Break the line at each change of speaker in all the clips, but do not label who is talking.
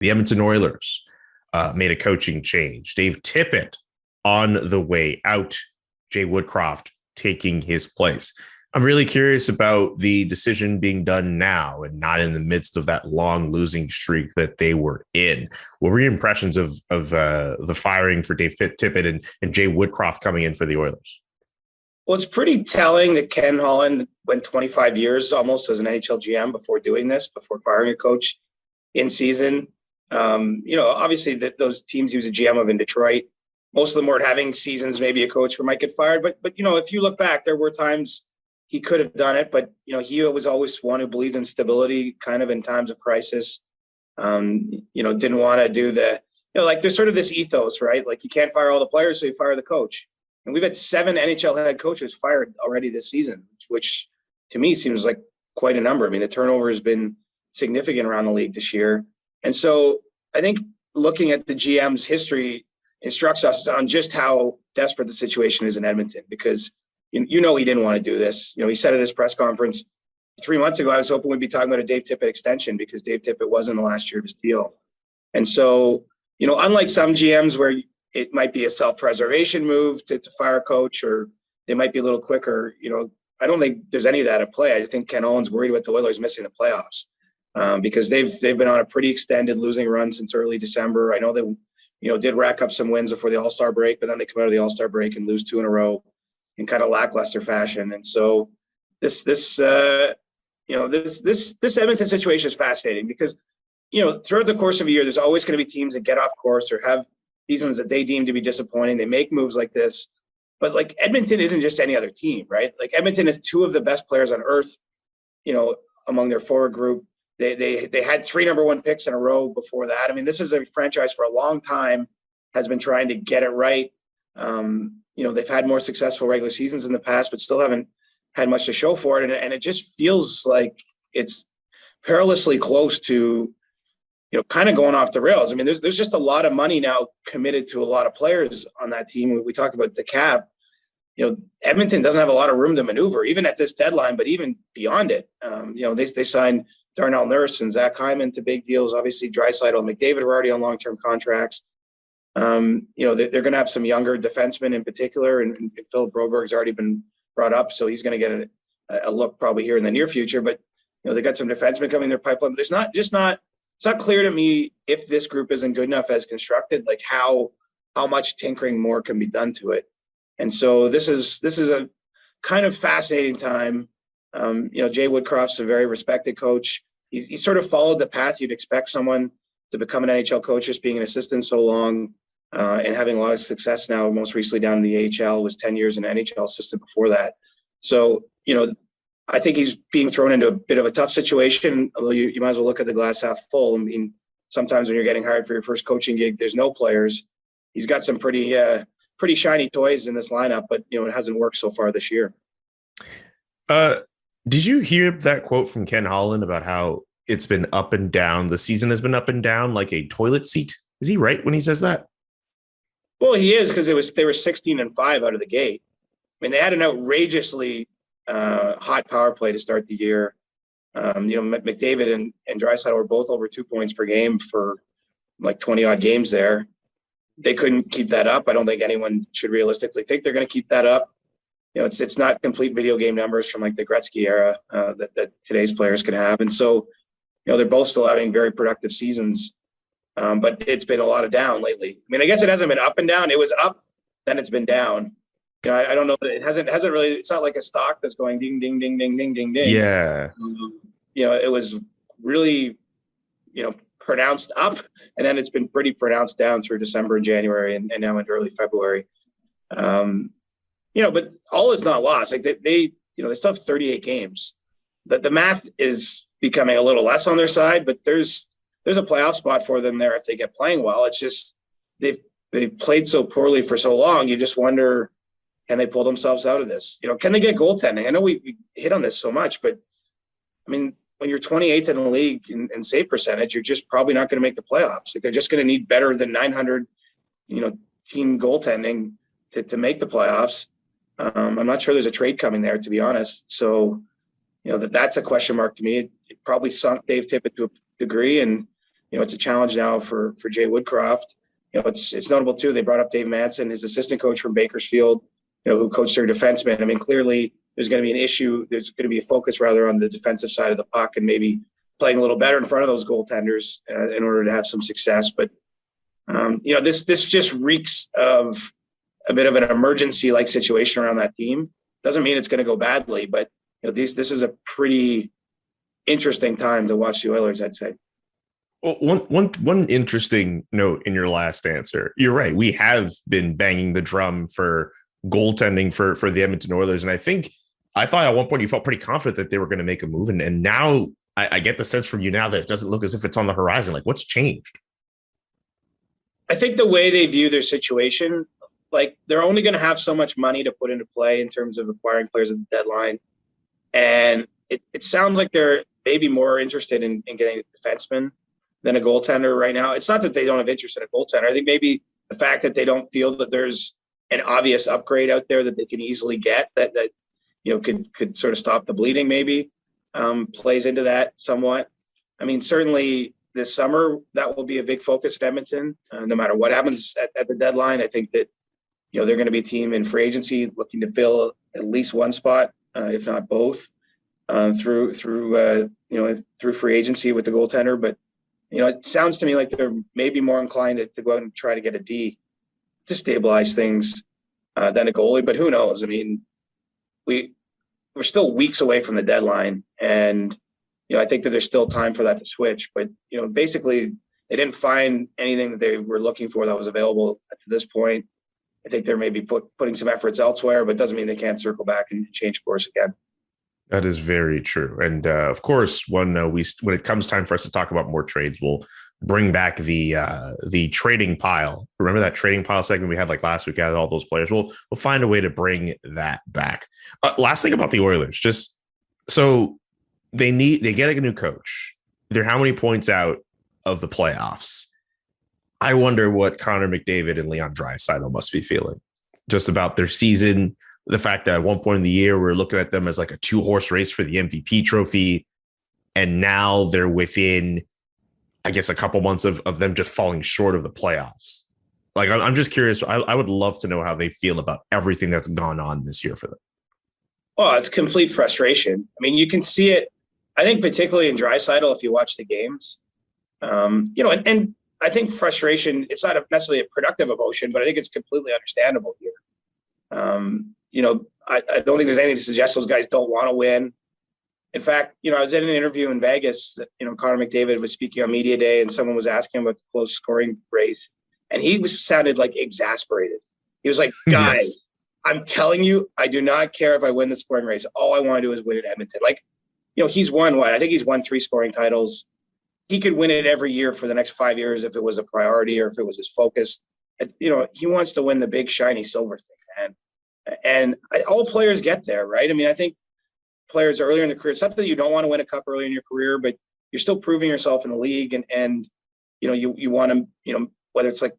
The Edmonton Oilers made a coaching change. Dave Tippett on the way out. Jay Woodcroft taking his place. I'm really curious about the decision being done now and not in the midst of that long losing streak that they were in. What were your impressions of the firing for Dave Tippett and Jay Woodcroft coming in for the Oilers?
Well, it's pretty telling that Ken Holland went 25 years almost as an NHL GM before doing this, before firing a coach in season. Obviously those teams he was a GM of in Detroit, most of them weren't having seasons. Maybe a coach might get fired, but if you look back, there were times he could have done it, but he was always one who believed in stability, kind of in times of crisis. Didn't want to do there's sort of this ethos, right? Like you can't fire all the players, so you fire the coach. And we've had 7 NHL head coaches fired already this season, which to me seems like quite a number. I mean, the turnover has been significant around the league this year. And so I think looking at the GM's history instructs us on just how desperate the situation is in Edmonton, because he didn't want to do this. He said at his press conference 3 months ago, I was hoping we'd be talking about a Dave Tippett extension because Dave Tippett was in the last year of his deal. And so, unlike some GMs where it might be a self-preservation move to fire a coach, or they might be a little quicker, I don't think there's any of that at play. I think Ken Holland's worried about the Oilers missing the playoffs because they've been on a pretty extended losing run since early December. I know they, did rack up some wins before the All-Star break, but then they come out of the All-Star break and lose 2 in a row in kind of lackluster fashion. And so this Edmonton situation is fascinating because, throughout the course of a year, there's always going to be teams that get off course or have seasons that they deem to be disappointing. They make moves like this, but like Edmonton isn't just any other team, right? Like Edmonton is 2 of the best players on earth, among their forward group. They had 3 number 1 picks in a row before that. I mean, this is a franchise for a long time has been trying to get it right. They've had more successful regular seasons in the past, but still haven't had much to show for it. And it just feels like it's perilously close to, kind of going off the rails. I mean, there's just a lot of money now committed to a lot of players on that team. We talk about the cap. Edmonton doesn't have a lot of room to maneuver, even at this deadline, but even beyond it. They signed Darnell Nurse and Zach Hyman to big deals. Obviously, Draisaitl and McDavid are already on long-term contracts. They're going to have some younger defensemen in particular, and Philip Broberg's already been brought up, so he's going to get a look probably here in the near future. But they got some defensemen coming in their pipeline. But it's not clear to me if this group isn't good enough as constructed, like how much tinkering more can be done to it. And so this is a kind of fascinating time. Jay Woodcroft's a very respected coach. He's sort of followed the path you'd expect someone to become an NHL coach, just being an assistant so long and having a lot of success now, most recently down in the AHL, was 10 years an NHL assistant before that. So, I think he's being thrown into a bit of a tough situation, although you might as well look at the glass half full. I mean, sometimes when you're getting hired for your first coaching gig, there's no players. He's got some pretty shiny toys in this lineup, but, it hasn't worked so far this year.
Did you hear that quote from Ken Holland about how it's been up and down? The season has been up and down like a toilet seat. Is he right when he says that?
Well, he is, because they were 16-5 out of the gate. I mean, they had an outrageously hot power play to start the year. McDavid and Draisaitl were both over 2 points per game for like 20 odd games there. They couldn't keep that up. I don't think anyone should realistically think they're going to keep that up. It's not complete video game numbers from like the Gretzky era that today's players can have. And so, they're both still having very productive seasons. But it's been a lot of down lately. I mean, I guess it hasn't been up and down. It was up, then it's been down. I don't know. It hasn't really. It's not like a stock that's going ding, ding, ding, ding, ding, ding, ding.
Yeah.
It was really, pronounced up, and then it's been pretty pronounced down through December and January, and now into early February. But all is not lost. Like they still have 38 games. The math is becoming a little less on their side, but there's a playoff spot for them there if they get playing well. It's just they've played so poorly for so long. You just wonder, can they pull themselves out of this? Can they get goaltending? I know we hit on this so much, but I mean, when you're 28th in the league in save percentage, you're just probably not going to make the playoffs. Like they're just going to need better than 900, team goaltending to make the playoffs. I'm not sure there's a trade coming there, to be honest. So, that's a question mark to me. It probably sunk Dave Tippett to a degree, and it's a challenge now for Jay Woodcroft. It's notable too. They brought up Dave Manson, his assistant coach from Bakersfield, who coached their defensemen. I mean, clearly there's going to be an issue. There's going to be a focus rather on the defensive side of the puck and maybe playing a little better in front of those goaltenders in order to have some success. But this just reeks of a bit of an emergency-like situation around that team. Doesn't mean it's going to go badly, but this is a pretty interesting time to watch the Oilers, I'd say.
Well, one interesting note in your last answer. You're right. We have been banging the drum for goaltending for the Edmonton Oilers. And I thought at one point you felt pretty confident that they were going to make a move. And now I get the sense from you now that it doesn't look as if it's on the horizon. Like, what's changed?
I think the way they view their situation, like they're only going to have so much money to put into play in terms of acquiring players at the deadline. And it sounds like they're maybe more interested in getting a defenseman than a goaltender right now. It's not that they don't have interest in a goaltender. I think maybe the fact that they don't feel that there's an obvious upgrade out there that they can easily get that could sort of stop the bleeding maybe plays into that somewhat. I mean, certainly this summer, that will be a big focus at Edmonton. No matter what happens at the deadline, I think that, they're going to be a team in free agency looking to fill at least one spot, if not both, through free agency with the goaltender. But, it sounds to me like they're maybe more inclined to go out and try to get a D to stabilize things than a goalie. But who knows? I mean, we're still weeks away from the deadline, and I think that there's still time for that to switch. But basically, they didn't find anything that they were looking for that was available at this point. I think they're maybe putting some efforts elsewhere, but it doesn't mean they can't circle back and change course again.
That is very true. And of course, when it comes time for us to talk about more trades, we'll bring back the trading pile. Remember that trading pile segment we had like last week out of all those players? We'll find a way to bring that back. Last thing about the Oilers, just so they get a new coach. They're how many points out of the playoffs? I wonder what Connor McDavid and Leon Draisaitl must be feeling just about their season. The fact that at one point in the year, we're looking at them as like a 2-horse race for the MVP trophy. And now they're within, I guess, a couple months of them just falling short of the playoffs. Like, I'm just curious. I would love to know how they feel about everything that's gone on this year for them.
Well, it's complete frustration. I mean, you can see it, I think, particularly in Draisaitl, if you watch the games, and I think frustration, it's not necessarily a productive emotion, but I think it's completely understandable here. I don't think there's anything to suggest those guys don't want to win. In fact, I was in an interview in Vegas, Connor McDavid was speaking on media day and someone was asking him about the close scoring rate. And he sounded like exasperated. He was like, guys, yes. I'm telling you, I do not care if I win the scoring race. All I want to do is win at Edmonton. Like, he's won I think he's won 3 scoring titles. He could win it every year for the next 5 years if it was a priority or if it was his focus. He wants to win the big, shiny silver thing, man. And all players get there, right? I mean, I think players earlier in the career, it's not that you don't want to win a cup early in your career, but you're still proving yourself in the league. And you want to, whether it's like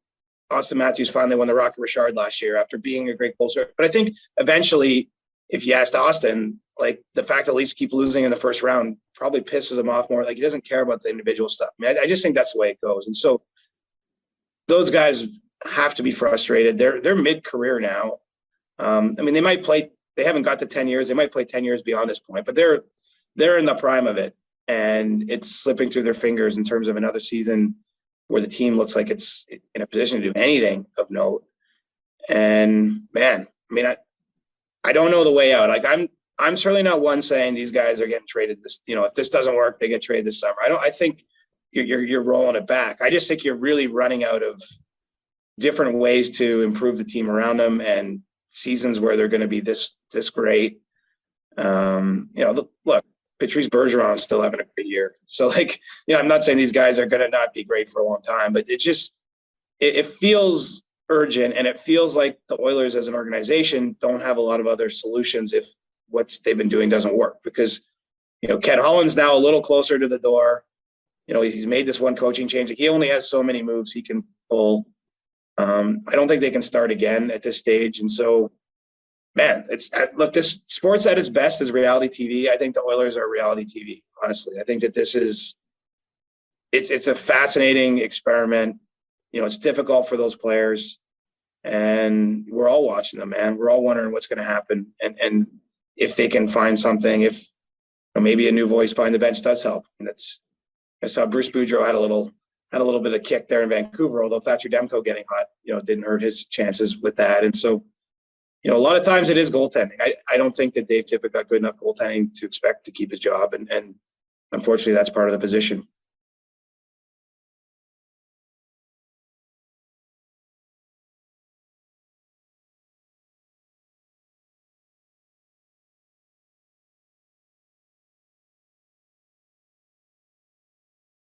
Austin Matthews finally won the Rocket Richard last year after being a great goal scorer. But I think eventually, if you asked Austin, like the fact that Leafs keep losing in the first round probably pisses him off more. Like he doesn't care about the individual stuff. I mean, I just think that's the way it goes. And so those guys have to be frustrated. They're mid-career now. I mean, they haven't got to 10 years. They might play 10 years beyond this point, but they're in the prime of it. And it's slipping through their fingers in terms of another season where the team looks like it's in a position to do anything of note. And man, I mean, I don't know the way out. Like I'm certainly not one saying these guys are getting traded this, if this doesn't work, they get traded this summer. I think you're rolling it back. I just think you're really running out of different ways to improve the team around them and seasons where they're going to be this great. Look, Patrice Bergeron's still having a great year. So I'm not saying these guys are going to not be great for a long time, but it feels urgent, and it feels like the Oilers as an organization don't have a lot of other solutions if what they've been doing doesn't work, because Ken Holland's now a little closer to the door. He's made this one coaching change. He only has so many moves he can pull. I don't think they can start again at this stage. And so, man, this sports at its best is reality TV. I think the Oilers are reality TV, honestly. I think that this is it's a fascinating experiment. It's difficult for those players, and we're all watching them, man. We're all wondering what's going to happen, and if they can find something, if maybe a new voice behind the bench does help. And I saw Bruce Boudreau had a little bit of kick there in Vancouver, although Thatcher Demko getting hot, didn't hurt his chances with that. And so, a lot of times it is goaltending. I don't think that Dave Tippett got good enough goaltending to expect to keep his job. And unfortunately, that's part of the position.